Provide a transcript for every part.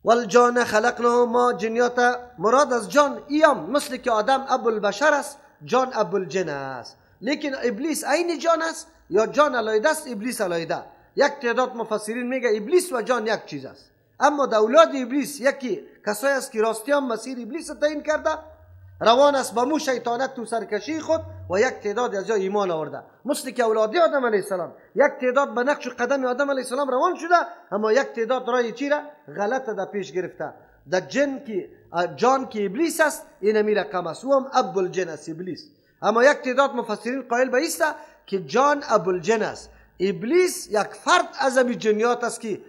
والجان خلقناه، ما جنیات مراد از جان ایام مثل که آدم ابو البشر است، جان ابو الجن است. لیکن ابلیس عین جان است یا جان علیده است، ابلیس علیده. یک تعداد مفسرین میگه ابلیس و جان یک چیز است، اما در اولاد ابلیس یکی کسایی است که راستیان مسیر ابلیس تعیین کرده، روان است با مو شیطانت تو سرکشی خود، و یک تعداد از ایمان آورده مثل که اولاد آدم علیه السلام یک تعداد به نقش قدم آدم علیه السلام روان شده، اما یک تعداد رای چی را غلط در پیش گرفته. در جان که ابلیس است این می رقم است، و هم ابو الجن است ابلیس. اما یک تعداد مفسرین قائل به است که جان ابو الجن است، ابلیس یک فرد از امی جنیات است که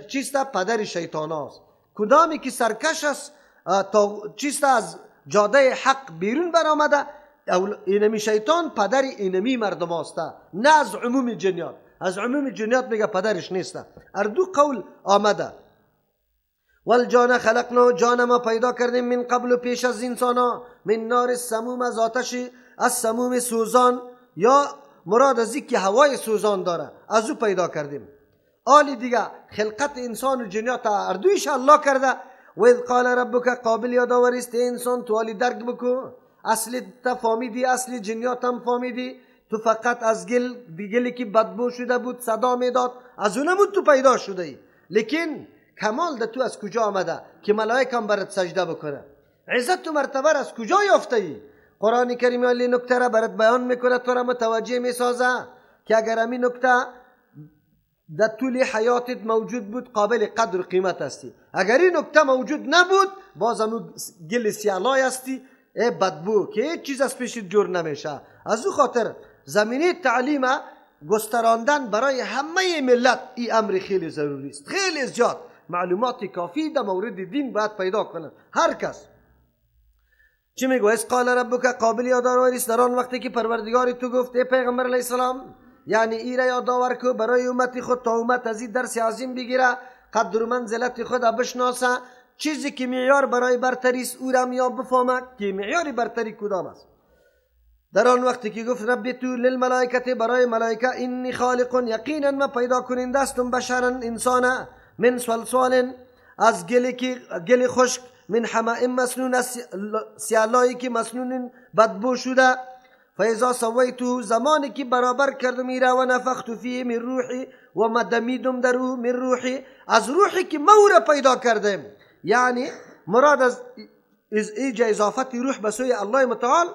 چیستا پدر شیطان است. کدامی که سرکش است چیستا از جاده حق بیرون برآمده، اینمی شیطان پدر اینمی مردم است، نه از عموم جنیات. از عموم جنیات میگه پدرش نیست. اردو قول آمده. والجان خلقنا، جان ما پیدا کردیم من قبل پیش از انسانا، من نار السموم، از آتش از سموم سوزان، یا مراد از که هوای سوزان داره از او پیدا کردیم. آلی دیگه خلقت انسان و جنیات اردویش الله کرده. و اذ قال ربک، قابل یادآوری است انسان تو آلی درک بکو، اصل تا فهمیدی، اصل جنیات هم فهمیدی، تو فقط از گلی که بدبو شده بود صدا میداد از اون بود تو پیدا شده ای. لیکن کمال ده تو از کجا آمده که ملائکه هم برات سجده بکنه؟ عزت و مرتبه از کجا یافته ای؟ قرآن کریم علی نکته را برات بیان میکنه، تو را متوجه میسازه که اگر همین نکته در طول حیاتت موجود بود قابل قدر و قیمت هستی. اگر این نکته موجود نبود باز هم گل سیالای هستی، بدبو که هیچ چیز از پیشت جور نمیشه. از او خاطر زمینه تعلیم گستراندن برای همه ملت این امر خیلی ضروری است. خیلی زیاد معلومات کافی در مورد دین باید پیدا کنن هر کس. چی میگو؟ اس قال ربک، قابل یادآوری است در آن وقتی که پروردگار تو گفت ای پیغمبر علیه السلام، یعنی ای را یادآور کو برای امت خود تا امت از این درس عظیم بگیره، قدر و منزلت خود بشناسه، چیزی که معیار برای برتری است او را یا بفهمه که معیار برتری کدام است. در آن وقتی که گفت رب تو للملائکه، برای ملائکه، انی خالق، یقینا ما پیدا کننده استم بشرا انسان، من صلصال، از گل خشک، من حماء مسنون، سیالایی که مسنون بدبو شده، فاذا سویته، زمانی که برابر کردم ایرا، و نفخت فیه من روحی، و مدمیدم در او من روحی، از روحی که مورا پیدا کردم. یعنی مراد از ایجا اضافت روح به سوی الله متعال،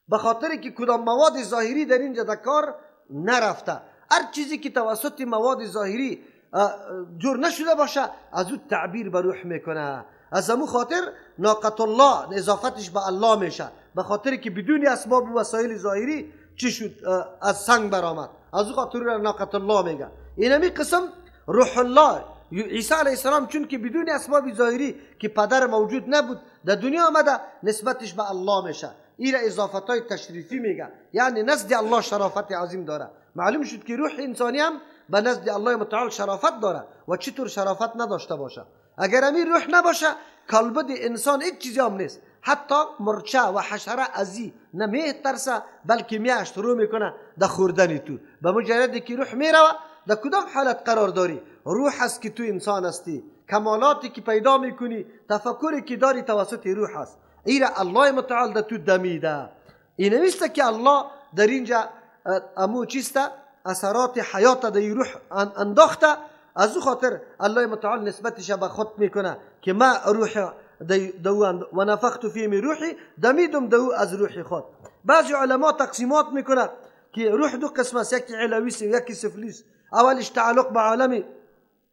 به خاطر که کدام مواد ظاهری در اینجا دکار نرفته. هر چیزی که توسط مواد ظاهری جور نشده باشه از او تعبیر به روح میکنه. از همون خاطر ناقة الله اضافتش به الله میشه، به خاطر که بدون اسباب و وسایل ظاهری چی شد؟ از سنگ برآمد. از او خاطر ناقة الله میگه. اینمی قسم روح الله عیسی علیه السلام چون که بدون اسباب ظاهری که پدر موجود نبود در دنیا آمده، نسبتش به الله میشه. این را اضافتای تشریفی میگه، یعنی نزد الله شرافت عظیم داره. معلوم شد که روح انسانی هم به نزد الله متعال شرافت داره. و چطور شرافت نداشته باشه؟ اگر همین روح نباشه کالبد انسان هیچ چیزی هم نیست. حتی مرچه و حشره ازی نمیه ترسه، بلکه میاشت رو میکنه در خوردن تو. به مجردی که روح میره در کدام حالت قرار داری؟ روح است که تو انسان هستی، کمالاتی که پیدا میکنی، تفکری که داری توسط روح است. ایره الله متعال در تو دمیده. این نیست که الله در اینجا امو چیسته اثرات حیات در روح انداخته، از او خاطر الله متعال نسبتش به خود میکنه که ما روح دو و نفخت فیه من روحی، دمیدم دو از روح خود. بعضی علما تقسیمات میکنه که روح دو قسم است، یکی علوی است و یکی سفلی است. اولش تعلق به عالم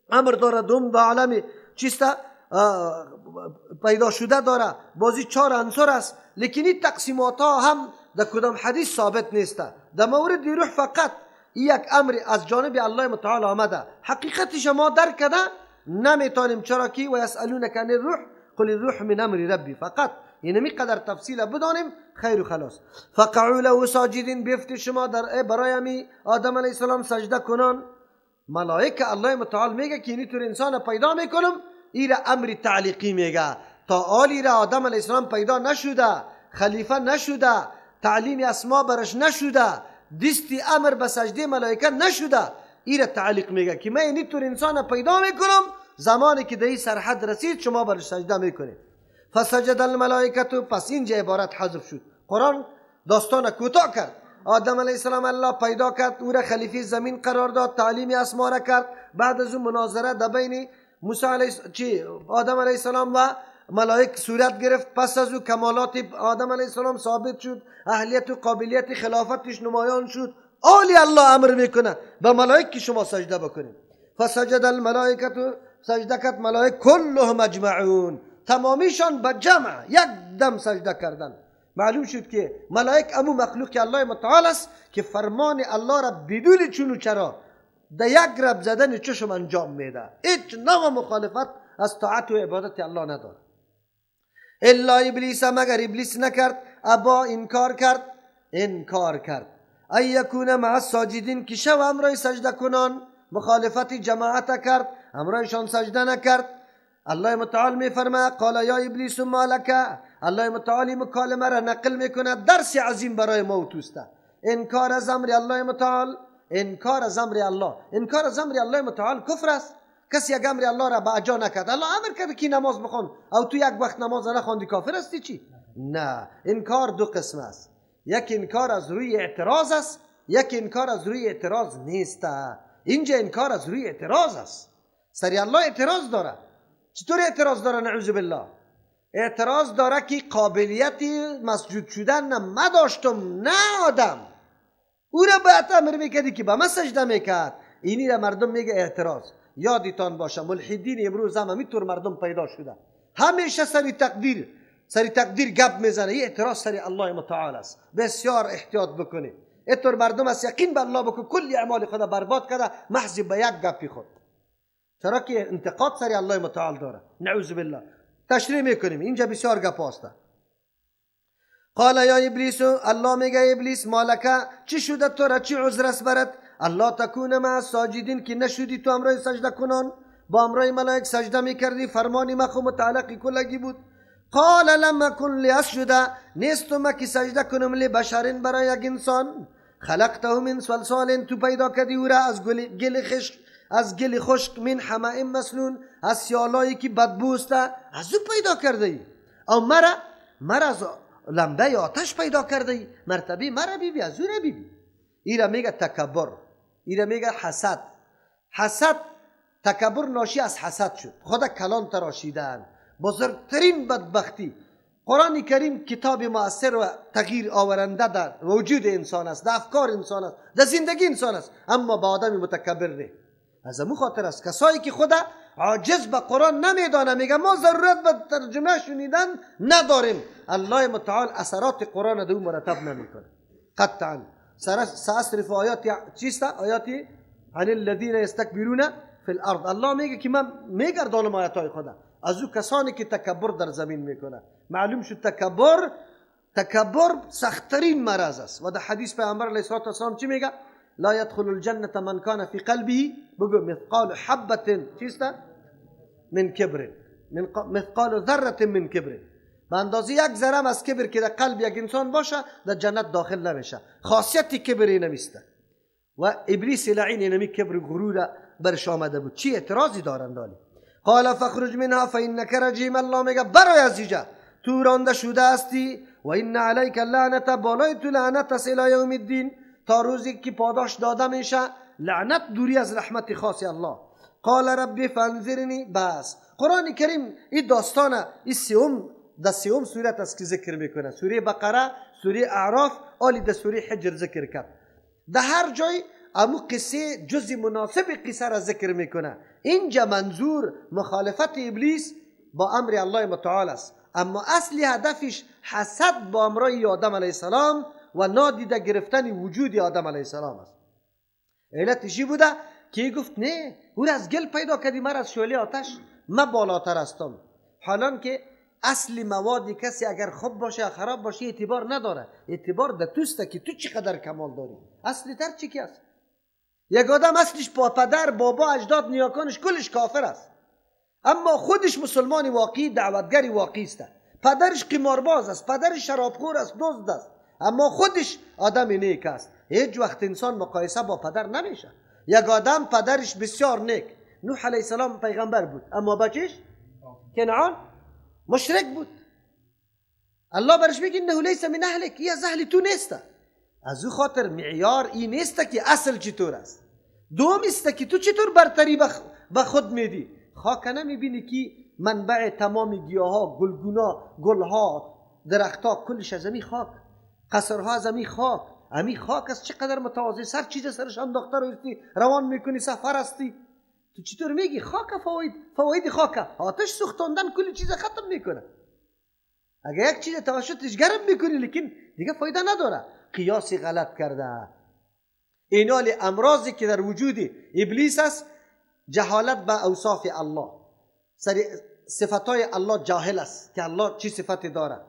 امر داره، دوم به عالم چیسته پیدا شده داره. بازی 4 عنصر است، لیکن این تقسیمات ها هم در کدام حدیث ثابت نیسته. در مورد روح فقط یک امر از جانب الله متعال آمده، حقیقتش ما درک کرده نمیتونیم. چرا که و یسالونک عن الروح قل الروح من امر ربی، فقط اینمی قدر تفصیل بدانیم خیر و خلاص. فقعوا له ساجدین، بیفت شما در برای امی آدم علیه السلام سجده کنان. ملائکه الله متعال میگه که اینی طور انسان پیدا میکنم، این امر تعلیقی میگه. تا آلی را آدم علیه السلام پیدا نشده، خلیفه نشده، تعلیم اسما برش نشده، دستی امر به سجده ملائکه نشده، این تعلیق میگه که من اینی طور انسان پیدا میکنم زمانی که در این سرحد رسید شما برش سجده میکنید. فسجد الملائکه، پس اینجا عبارت حذف شد. قرآن داستان کوتاه کرد. آدم علیه السلام الله پیدا کرد، او را خلیفه زمین قرار داد، تعلیم اسما را کرد. بعد از اون مناظره در بین آدم علیه السلام و ملائک صورت گرفت. پس از او کمالات آدم علیه السلام ثابت شد، اهلیت و قابلیت خلافتش نمایان شد. آلی الله امر میکنه به ملائک که شما سجده بکنید. فسجد الملائکه، سجده کرد ملائک کلهم اجمعون، تمامیشان به جمع یک دم سجده کردن. معلوم شد که ملائک امو مخلوق الله متعال است که فرمان الله را بدون چون و چرا در یک رب زدن چشم انجام میده. هیچ نوع مخالفت از طاعت و عبادت الله نداره. الا ابلیس، مگر ابلیس نکرد، ابا انکار کرد ای یکون مع الساجدین، که شو امرای سجده کنان مخالفت جماعت کرد، امرایشان سجده نکرد. الله متعال میفرماید قال یا ابلیس ما لک، الله متعال مکالمه را نقل میکنه، درس عظیم برای ما و توسته. انکار از امر الله متعال، انکار از امر الله متعال کفر است. کسی یک امر الله را با اجا نکرد، الله امر کرده که نماز بخون او تو یک وقت نماز نخوندی کافر هستی چی؟ نه. انکار دو قسم است، یک انکار از روی اعتراض است، یک انکار از روی اعتراض نیست. اینجا انکار از روی اعتراض است. سری الله اعتراض داره. چطور اعتراض داره؟ نعوذ بالله. اعتراض داره که قابلیت مسجود شدن نداشتم، نه آدم او را باید امر میکردی که به من سجده میکرد. اینی را مردم میگه اعتراض. یادتان باشه ملحدین امروز هم همینطور مردم پیدا شده، همیشه سری تقدیر گپ میزنه. این اعتراض سری الله متعال است. بسیار احتیاط بکنید. اینطور مردم از یقین به الله بکن کلی اعمال خدا برباد کرده محض به یک گپی خود، چرا که انتقاد سری الله متعال داره. نعوذ بالله. تشریح میکنیم اینجا بسیار گپ است. قال یا ابلیس، الله میگه ابلیس مالک، چی شده تو را، چی عذر است برات؟ الله تکون مع الساجدین، که نشدی تو امرای سجده کنان، با امرای ملائک سجده میکردی، فرمانی ما خو متعلق کلگی بود. قال لم اكن لاسجد، نیستم که سجده کنم لبشر، برای یک انسان. خلقته من صلصال، تو پیدا کردی او را از گل خشک، من حماء مسنون، از سیالایی که بدبوست از او پیدا کرده ای. او مرا از لمبه آتش پیدا کرده ای، مرتبه مرا بیبی از او را بیبی. ایرا میگه تکبر، ایرا میگه حسد. تکبر ناشی از حسد شد، خدا کلان تراشیدن. بزرگترین بدبختی قرآن کریم کتاب مؤثر و تغییر آورنده در وجود انسان است، در افکار انسان است، در زندگی انسان است، اما با آدم متکبر نه. از امو خاطر است کسایی که خدا عاجز به قرآن نمیدانه، میگه ما ضرورت به ترجمه شنیدن نداریم، الله متعال اثرات قرآن دو مرتب نمیکنه قطعا. سأصرف آیاتی چیست؟ آیاتی عن الذين يستكبرون في الارض. الله میگه که من میگردانم آیاتای خدا از او کسانی که تکبر در زمین میکنه. معلوم شد تکبر سختترین مرض است. و در حدیث پیامبر علیه الصلاه و السلام چی میگه؟ لا يدخل الجنه من كان في قلبه بگو مثقال حبه چیست؟ من کبر، مثقال ذره من کبر. به اندازه یک ذره از کبر که در قلب یک انسان باشه در جنت داخل نمیشه. خاصیت کبری نمیسته. و ابلیس لعین نمی کبر غرور برش آمده بود. چی اعتراضی دارن دالی؟ قال فخرج منها فانك رجیم. الله میگه برای از اینجا تو رانده شده هستی. و ان علیک اللعنت، بالای تو لعنت است الی یوم الدین، تا روزی که پاداش داده میشه. لعنت دوری از رحمت خاص الله. قال ربی فانذرنی. بس قرآن کریم این داستان این سوم سورت است که ذکر میکنه. سوره بقره، سوره اعراف، آلی در سوره حجر ذکر کرد. در هر جای امو قصه جزی مناسب قصه را ذکر میکنه. اینجا منظور مخالفت ابلیس با امر الله متعال است، اما اصلی هدفش حسد با امرای آدم علیه السلام و نادیده گرفتن وجود آدم علیه السلام است. علتشی بوده که گفت نه او از گل پیدا کردی، من از شعله آتش، من بالاتر هستم. حالان که اصلی موادی کسی اگر خوب باشه یا خراب باشه اعتبار نداره، اعتبار در توسته که تو چقدر کمال داری. اصلی تر چی که است؟ یک آدم اصلش با پدر، بابا، اجداد، نیاکانش کلش کافر است، اما خودش مسلمان واقعی، دعوتگر واقعی است. پدرش قمارباز است، پدرش شرابخور است، دزد است، اما خودش آدم نیک است. هیچ وقت انسان مقایسه با پدر نمیشه. یک آدم پدرش بسیار نیک، نوح علیه السلام پیغمبر بود، اما بچش کنعان مشرک بود. الله برش میگه انه لیس من اهلک، این از اهل تو نیسته. از او خاطر معیار این نیسته که اصل چطور است، دوم است که تو چطور برتری به خود میدی. خاک نمیبینی که منبع تمام گیاها، گلگونا، گلها، درختها کلش از امی خاک، قصرها از امی خاک. امی خاک است چقدر متواضع، سر چیز سرش انداخته روستی روان میکنی سفر هستی. تو چطور میگی خاک فواید خاک؟ آتش سوختاندن کل چیز ختم میکنه. اگه یک چیز توسطش گرم میکنی لیکن دیگه فایده نداره. قیاسی غلط کرده. اینال امراضی که در وجود ابلیس است، جهالت به اوصاف الله، صفتای الله جاهل است که الله چی صفتی داره.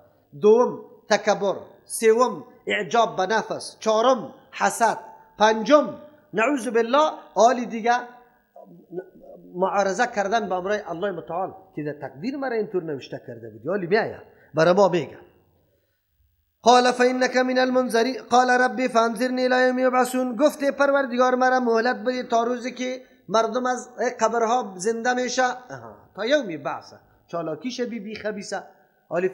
دوم تکبر، سوم اعجاب به نفس، چهارم حسد، پنجم نعوذ بالله آلی دیگه معارضه کردن با امر الله متعال که در تقدیر مرا اینطور نوشته کرده بود. آلی میایه برای ما میگه قال فإنك من المنذرین قال ربی فانظرنی الی یوم یبعثون. گفته پروردگار مرا مهلت بده تا روزی که مردم از قبرها زنده میشه. تا یوم بعث چالاکیش بی خبیثه. حالی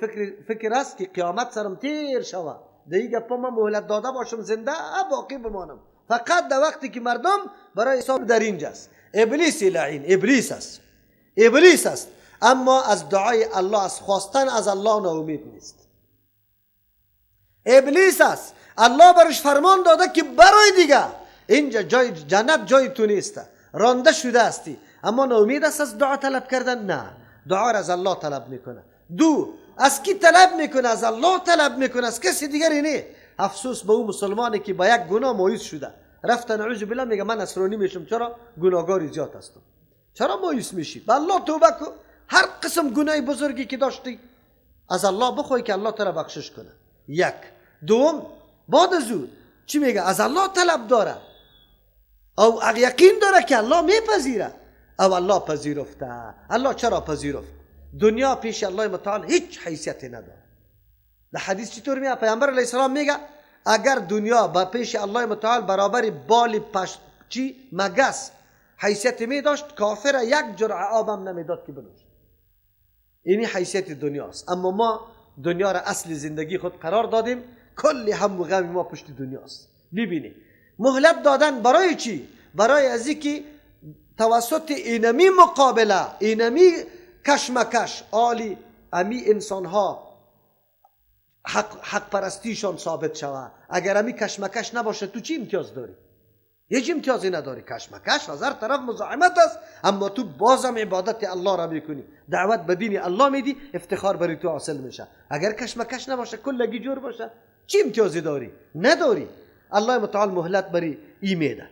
فکر است که قیامت سرم تیر شوه، دیگه پا ما مهلت داده باشم زنده باقی بمانم. فقط در وقتی که مردم برای حساب در اینجاست. ابلیس لعین ابلیس است اما از دعای الله، از خواستن از الله ناامید نیست. ابلیس است، الله برش فرمان داده که برای دیگه اینجا جای جنت جای تو نیست، رانده شده هستی، اما ناامید است از دعا طلب کردن. نه، دعا را از الله طلب میکنه. دو، از کی طلب میکنه؟ از الله طلب میکنه، از کسی دیگری نه. افسوس به اون مسلمانی که با یک گناه مایوس شده، رفته نعوذ بالله میگه من نصرانی میشم. چرا؟ گناهگاری زیاد هستم. چرا مایوس میشی؟ به الله توبه کن. هر قسم گناه بزرگی که داشتی از الله بخوای که الله تو را بخشش کنه. یک. دوم، بعد از اون چی میگه؟ از الله طلب داره او یقین داره که الله میپذیره. او الله پذیرفته. الله چرا پذیرفت؟ دنیا پیش الله متعال هیچ حیثیتی نداره. در حدیث چطور میگه؟ پیامبر علیه السلام میگه اگر دنیا با پیش الله متعال برابر بال مگس حیثیت می داشت، کافر یک جرعه آبم نمیداد که بنوشد. اینی حیثیت دنیاست. اما ما دنیا را اصل زندگی خود قرار دادیم، کلی هم و غم ما پشت دنیاست. ببینید مهلت دادن برای چی؟ برای از اینکه توسط اینمی مقابله، اینمی کشمکش آلی امی انسان ها حق پرستیشان ثابت شود. اگر امی کشمکش نباشه تو چی امتیاز داری؟ هیچ امتیازی نداری. کشمکش از هر طرف مزاحمت است، اما تو بازم عبادت الله را میکنی، دعوت به دین الله میدی، افتخار برای تو حاصل میشه. اگر کشمکش نباشه، کلگی جور باشه، چی امتیازی داری؟ نداری. الله متعال مهلت بری ای میده.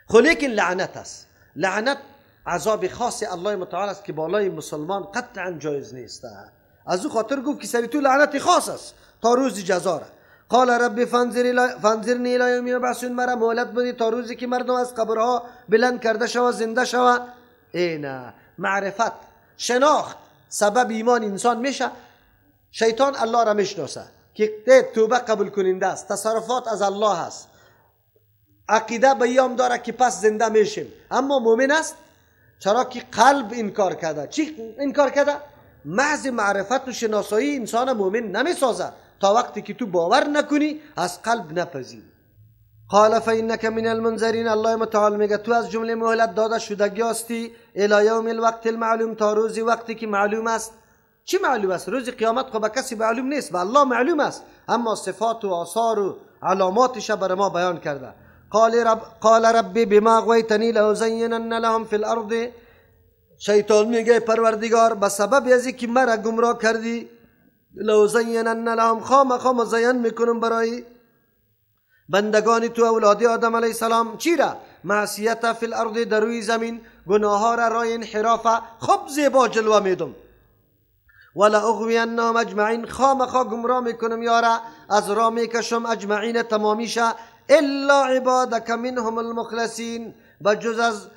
خب لیکن لعنت است. لعنت عذاب خاص الله متعال است که بالای مسلمان قطعا جایز نیست. از او خاطر گفت که سری تو لعنت خاص است تا روز جزا را. قال رب فانظرنی الی یوم یبعثون. مرا مهلت بده تا روزی که مردم از قبرها بلند کرده شود، زنده شود. اینا معرفت، شناخت سبب ایمان انسان میشه. شیطان الله را میشناسه که توبه قبول کننده است، تصرفات از الله است، عقیده به ایام داره که پس زنده میشیم. اما مؤمن است چرا که قلب انکار کرده. چی انکار کرده؟ محض معرفت و شناسایی انسان مؤمن نمیسازه تا وقتی که تو باور نکنی، از قلب نپذیری. قال فإنك من المنذرین. الله متعال میگه تو از جمله مهلت داده شدگی هستی الی یوم الوقت المعلوم، تا روزی وقتی که معلوم است. چی معلوم است؟ روز قیامت خب به کسی معلوم نیست، به الله معلوم است، اما صفات و آثار و علاماتش بر ما بیان کرده. قال ربی بما اغویتنی لأزینن لهم فی الارض. شیطان میگه پروردگار به سبب از اینکه مرا گمراه کردی، لأزینن لهم، خامخا مزین میکنم برای بندگان تو اولاد آدم علیه السلام. چی را؟ معصیت فی الارض، در روی زمین گناها را، رای انحراف خوب زیبا جلوه میدم. ولا اغوینهم اجمعین، خامخا گمراه میکنم یارا، از راه میکشم اجمعین تمامیشه. الا عبادک منهم المخلصین، بجز از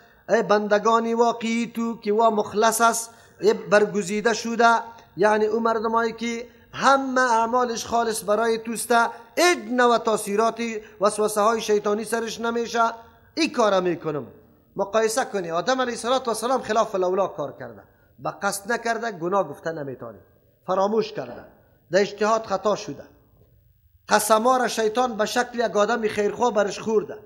بندگانی واقعی تو که وا مخلص است، برگزیده شده، یعنی او مردمایی که همه اعمالش خالص برای توسته، اجن و تاثیرات وسوسه های شیطانی سرش نمیشه، این کارا میکنم. مقایسه کنی آدم علیه السلام خلاف الاولا کار کرده، به قصد نکرده، گناه گفته نمیتونی، فراموش کرده، در اجتهاد خطا شده، قسما را شیطان به شکل یک آدم خیرخواه برش خورده،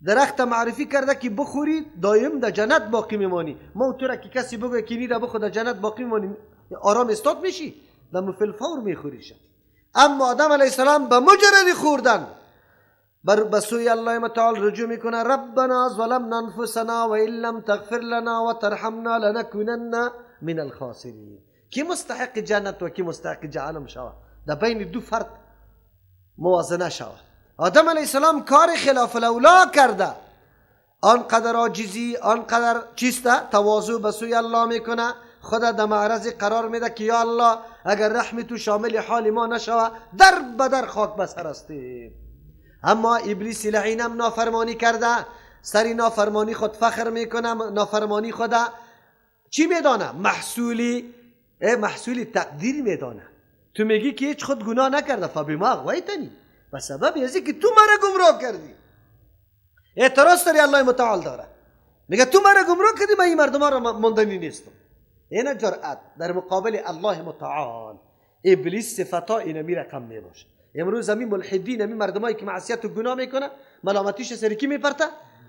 درخت معرفی کرده که بخوری دایم در جنت باقی میمانی. ما تو را که کسی بگه که نی را بخور در جنت باقی میمانی، آرام استاد میشی، در مفلفور میخوریش. اما آدم علیه السلام به مجرد خوردن به سوی الله متعال رجوع میکنه، ربنا ظلمنا انفسنا و ان لم تغفر لنا و ترحمنا لنکونن من الخاسرین. کی مستحق جنت و کی مستحق جهنم شود؟ در بین دو فرد موازنه شود. آدم علیه السلام کار خلاف الاولا کرده، آنقدر عاجزی، آنقدر چیسته تواضع به سوی الله میکنه، خود در معرض قرار میده که یا الله اگر رحم تو شامل حال ما نشوه در بدر خاک بسر استیم. اما ابلیس لعینم نافرمانی کرده، سری نافرمانی خود فخر میکنه، نافرمانی خود چی میدانه؟ محصولی تقدیر میدانه. تو میگی که هیچ خود گناه نکرده، فبما اغویتنی، به سبب ازی که تو مرا گمراه کردی. اعتراض داری الله متعال داره، میگه تو مرا گمراه کردی، من این مردم را ماندنی نیستم. این جرأت در مقابل الله متعال. ابلیس صفتا اینمی رقم میباشه. امروز همین ملحدین، همین مردمایی که معصیت و گناه میکنه، ملامتیش سر کی میپرته؟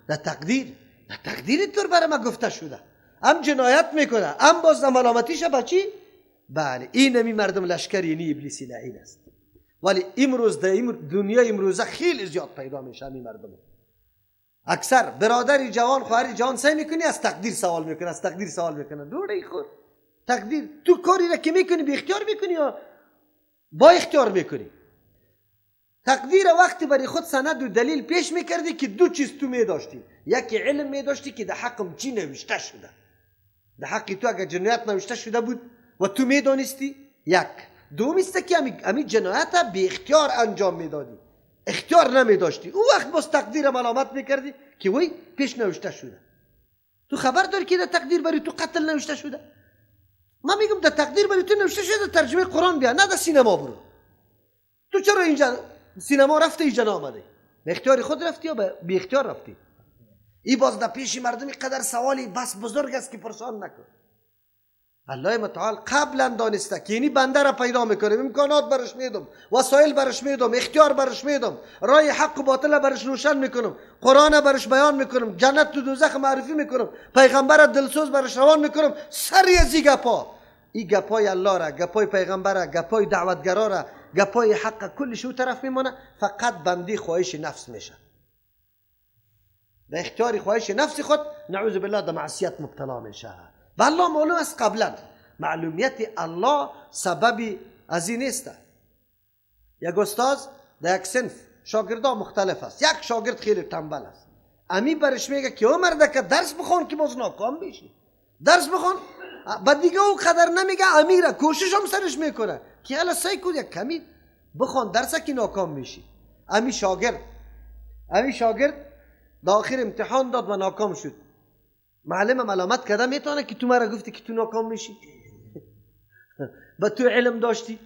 در تقدیر. در تقدیر طور برای ما گفته شده، هم جنایت میکنه، هم باز ملامتیش به چی؟ بله، این همین مردم لشکر یعنی ابلیسی لعین است. ولی امروز در دنیا امروزه خیلی زیاد پیدا میشه همین مردم. اکثر برادری جوان، خواهری جوان سعی میکنی از تقدیر سوال میکنه، از تقدیر سوال میکنه. دوره خور تقدیر، تو کاری را که میکنی بی اختیار میکنی یا با اختیار میکنی؟ تقدیر وقتی برای خود سند و دلیل پیش میکردی که دو چیز تو میداشتی. یکی علم میداشتی که در حقم چی نوشته شده، در حقی تو اگر جنایت نوشته شده بود و تو میدانستی، یک. دوم است که امی جنایت بی اختیار انجام میدادی، اختیار نمیداشتی، اون وقت باز تقدیر ملامت میکردی که وای پیش نوشته شده. تو خبر داری که در تقدیر برای تو قتل نوشته شده؟ من میگم در تقدیر برای تو نوشته شده، ترجمه قرآن بیا، نه در سینما برو. تو چرا اینجا سینما رفته اینجا نامده؟ به اختیار خود رفتی یا بی اختیار رفتی؟ این باز در پیش مردمی قدر سوالی بس بزرگ است که پرسان نکن. الله متعال قبلا دانسته که یعنی بنده را پیدا میکنه، امکانات برش میدم، وسایل برش میدم، اختیار برش میدم، راه حق و باطل برش روشن میکنم، قرآن برش بیان میکنم، جنت و دوزخ معرفی میکنم، پیغمبر دلسوز برش روان میکنم. سری از این گپا، این گپای الله را، گپای پیغمبر را، گپای دعوتگرا را، گپای حق کلش او طرف میمونه. فقط بندی خواهش نفس میشه، به اختیار خواهش نفس خود نعوذ بالله در معصیت مبتلا میشه. و الله معلوم است قبلا، معلومیت الله سببی از این نیست. یک استاد در یک صنف شاگردا مختلف است، یک شاگرد خیلی تنبل است، امی برش میگه که او مرده که درس بخون که باز ناکام بشی، درس بخون. بعد دیگه او قدر نمیگه، امیره کوشش هم سرش میکنه که الا سعی کن یک کمی بخون درس که ناکام میشی. امی شاگرد در آخر امتحان داد و ناکام شد. معلم ملامت کرده میتونه که تو مرا گفتی که تو ناکام میشی؟ با تو علم داشتی،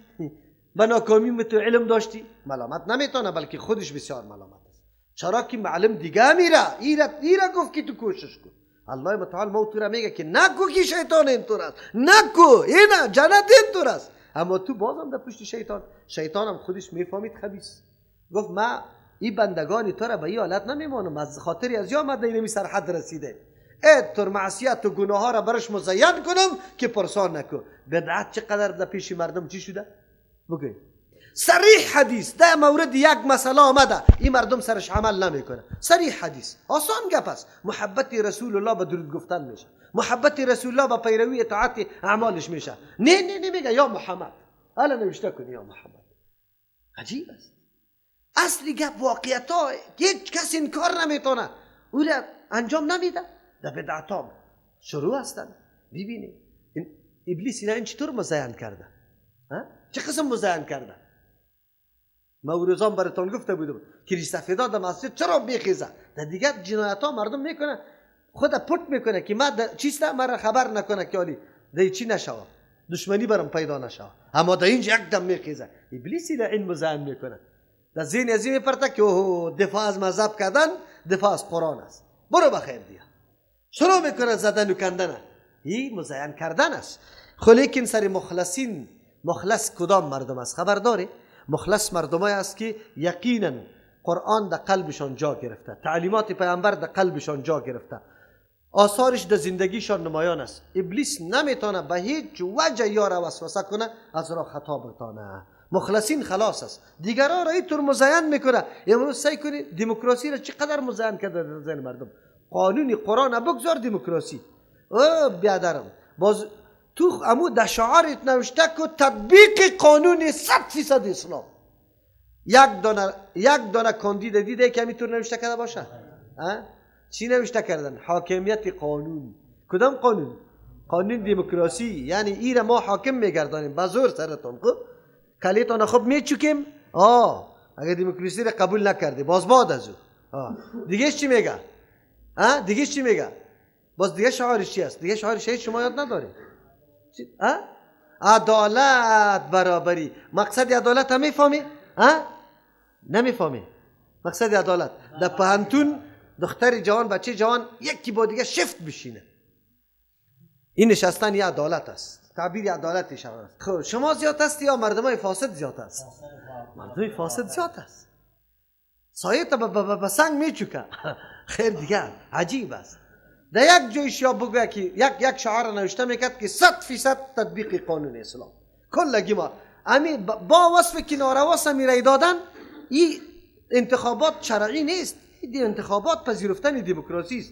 با ناکامی به تو علم داشتی؟ ملامت نمیتونه، بلکه خودش بسیار ملامت است. چرا که معلم دیگه میره ایره گفت که تو کوشش کن. الله متعال ما تو را میگه که نکو که شیطان اینطور است، نکو، اینا جنت اینطور است. اما تو بازم در پشت شیطان هم خودش میفهمید خبیث. گفت ما این بندگانی تو را به این حالت نمیمانم، از خاطری از یا مده اینمی سرحد رسیده، طور معصیت و گناه ها را برش مزین کنم که پرسان نکو. بدعت چقدر در پیش مردم چی شده؟ بگوی صریح حدیث در مورد یک مسئله آمده، این مردم سرش عمل نمیکنه. صریح حدیث، آسان گپ است. محبت رسول الله به درود گفتن میشه، محبت رسول الله به پیروی اطاعت اعمالش میشه. نه میگه یا محمد، حالا نوشته کنی یا محمد. عجیب است. اصلی گپ واقعیت ها هیچ کس انکار نمیتونه، او را انجام نمیده. در بدعت ها شروع هستن. ببینید ابلیس اینا این چطور مزین کرده، چه قسم مزین کرده؟ ما او روزان براتون گفته بودم که سفیدا در مسجد چرا میخیزه، در دیگر جنایت ها مردم میکنه، خود پت میکنه که ما چیست مرا خبر نکنه که علی در چی نشوه، دشمنی برام پیدا نشوه، اما در اینجا یک دم میخیزه. ابلیس این مزین میکنه، در ذهن ازی میپرته که دفاع از مذهب کردن دفاع از قرآن است. برو بخیر دیا. شروع میکنه زدن و کندن. این مزین کردن است. خب لیکن سر مخلصین، مخلص کدام مردم است خبر داری؟ مخلص مردمایی است که یقینا قرآن در قلبشان جا گرفته، تعلیمات پیامبر در قلبشان جا گرفته، آثارش در زندگیشان نمایان است. ابلیس نمیتونه به هیچ وجه یار وسوسه کنه از راه خطا بتانه. مخلصین خلاص است. دیگران را اینطور مزین میکنه. امروز سعی کنی دموکراسی را چقدر مزین کرده در ذهن مردم. قانونی قرآن بگذار دموکراسی. بیادرم باز تو امو در شعارت نوشته که تطبیق قانون 100% اسلام. یک دانه کاندید دیده که همینطور نوشته کرده باشه؟ چی نوشته کردن؟ حاکمیت قانون. کدام قانون؟ قانون دموکراسی. یعنی این ما حاکم میگردانیم به زور سرتون. کلیتان خوب میچوکیم. اگر دموکراسی را قبول نکردی باز بعد از او دیگه چی میگه؟ دیگه چی میگه؟ باز دیگه شعارش چی است؟ دیگه شعارش شما یاد نداری؟ عدالت، برابری. مقصد عدالت هم میفهمی؟ نمیفهمی مقصد عدالت. در پهنتون دختر جوان، بچه جوان یکی با دیگه شفت بشینه، این نشستن یه عدالت است. تعبیر عدالتی شود. خب شما زیاد است یا مردمای فاسد زیاد است؟ مردمای فاسد زیاد است. سایه تا به سنگ میچوکه. خیر دیگه عجیب است. در یک جایش یا بگوه که یک شعار نوشته میکرد که 100% تطبیق قانون اسلام. کلگی ما امی با وصف که ناروا سمیره دادن. این انتخابات شرعی نیست، این انتخابات پذیرفتن دموکراسی است.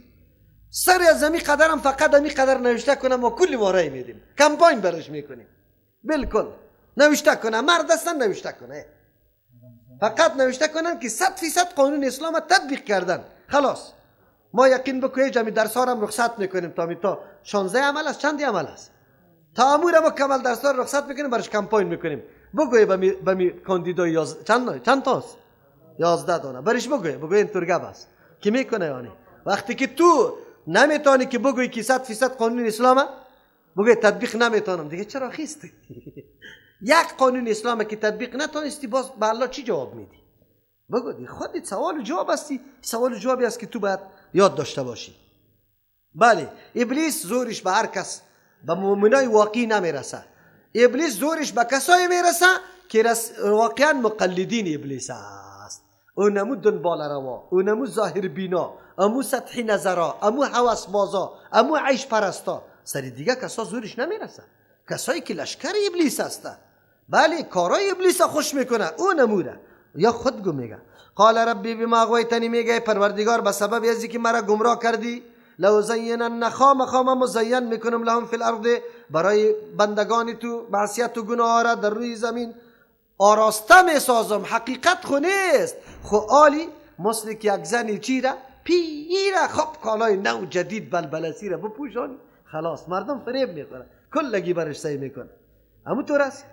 سر از امی قدرم فقط امی قدر نوشته کنم ما کلی ما رای میدیم، کمپاین برش میکنیم. بالکل نوشته کنم، مرد هستن نوشته کنه، فقط نوشته کنن که 100% قانون اسلام تطبیق کردن. خلاص ما یقین بکنید جمعی درس ها هم رخصت میکنیم تا 16 عمل است. چندی عمل است؟ تا امور ما کمال درس ها رخصت میکنیم، برش کمپاین میکنیم. بگوی به می کاندیدای چند تاست؟ 11 دانه. برش بگوی اینطور گپ است که میکنه. یعنی وقتی که تو نمیتونی که بگوی که 100% قانون اسلامه، بگوی تطبیق نمیتونم، دیگه چرا خیستی؟ یک قانون اسلامه که تطبیق نتونستی، باز به الله چی جواب میدی؟ بگو دی خودت سوال و جواب هستی. سوال و جوابی است که تو باید یاد داشته باشی. بله ابلیس زورش به هر کس، به مؤمنای واقعی نمیرسه. ابلیس زورش به کسایی میرسه که واقعا مقلدین ابلیس است. اونمو دنبال روا، اونمو ظاهر بینا، امو سطحی نظرا، امو حواس بازا، امو عیش پرستا. سری دیگه کسا زورش نمیرسه. کسایی که لشکر ابلیس هستن. بله کارای ابلیس خوش میکنه، اونموره. یا خود گو میگه قال ربی بما اغویتنی، میگه پروردگار به سبب ازی که مرا گمراه کردی، لو زینن خام مزین میکنم لهم فی الارض، برای بندگان تو معصیت و گناه را در روی زمین آراسته میسازم. حقیقت خو نیست. خو آلی مثل که یک زنی چی را پیره خب کالای نو جدید بلبلسی را بپوشانی، خلاص مردم فریب میخوره، کلگی برش سعی میکنه. همون طور است.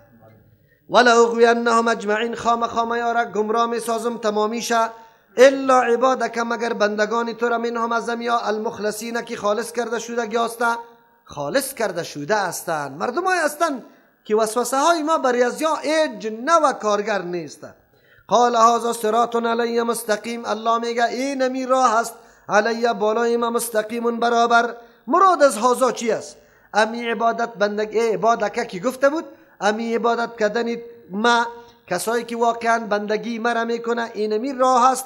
ولا اغوینهم اجمعین، خام یارا گمراه میسازم تمامیشه، الا عبادک، مگر بندگانی تو را منهم از زمیا المخلصین، که خالص کرده شده هستند. مردمایی هستند که وسوسه های ما بر ازیا ایج نو کارگر نیستند. قال هذا صراط علی مستقیم، الله میگه این می راه است علی بالای ما مستقیم برابر. مراد از هذا چی است؟ امی عبادت بندگی عبادک که گفته بود، امی عبادت کردن ما کسایی که واقعا بندگی مرا میکنه، این می راه است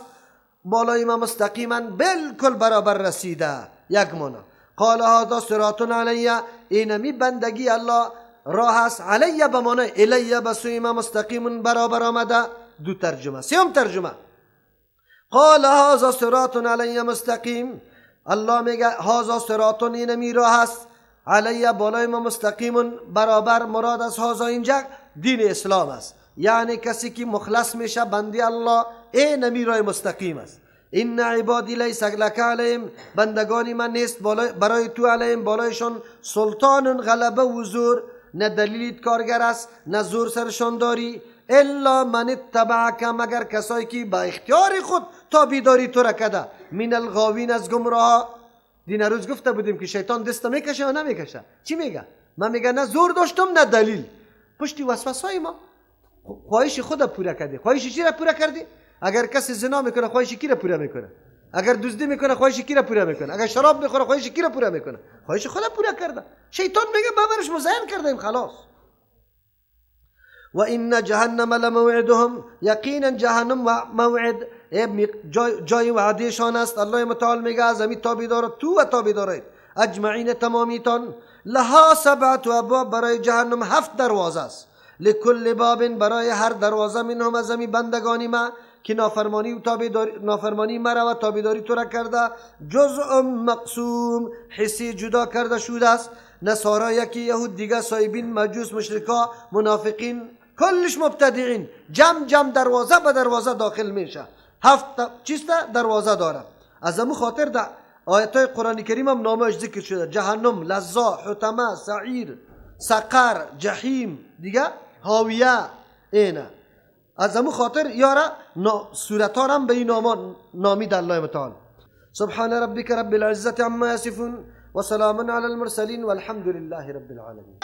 بالای ما مستقیما، بالکل برابر رسیده. یک مانا قال هذا صراط علی، این می بندگی الله راه است، علی به معنی الی، بسوی ما مستقیم برابر آمده. دو ترجمه. سیوم ترجمه قال هذا صراط علی مستقیم، الله میگه هذا صراط، این می راه است علی بالای ما مستقیم برابر. مراد از هذا اینجا دین اسلام است، یعنی کسی که مخلص میشه بندی الله، این می راه مستقیم است. این عبادی لیس لک علیهم، بندگانی من نیست برای تو علیهم بالایشان سلطان غلبه و زور، نه دلیل کارگر است نه زور سرشان داری، الا من اتبعک، مگر کسایی که با اختیار خود تابعداری تو را کرده، من الغاوین، از گمراه. دین روز گفته بودیم که شیطان دست میکشه و نمیکشه. چی میگه؟ من میگه نه زور داشتم نه دلیل. پشتی وسوسه‌های ما خواهش خود پورا کردی. خواهش چی را پورا کردی؟ اگر کسی زنا میکنه خواهش کی را پورا میکنه؟ اگر دزدی میکنه خواهش کی را پورا میکنه؟ اگر شراب میخوره خواهش کی را پورا میکنه؟ خواهش خدا پورا کرده. شیطان میگه ببرش مزین کردیم خلاص. و این جهنم لموعدهم، یقینا جهنم و موعد جای وعدهشان است. الله متعال میگه از همین تابیدار تو و تابیدارید اجمعین تمامیتان. لها سبعت ابواب، برای جهنم 7 دروازه است. لکل باب، برای هر دروازه منهم از همین بندگانی ما که نافرمانی مرا و تابیداری تو را کرده، جزء مقسوم، حسی جدا کرده شده است. نصارا یکی، یهود دیگه، صایبین، مجوس، مشرکا، منافقین، کلش مبتدعین، جم دروازه به دروازه داخل میشه. 7 چیسته دروازه داره. از همون خاطر در آیتای قرآن کریم هم نامش ذکر شده: جهنم، لظا، حطمه، سعیر، سقر، جحیم، دیگه هاویه. اینه از همون خاطر یارا سورت ها هم به این نامید الله متعال. سبحان ربك رب العزة عما يصفون وسلام على المرسلين والحمد لله رب العالمين.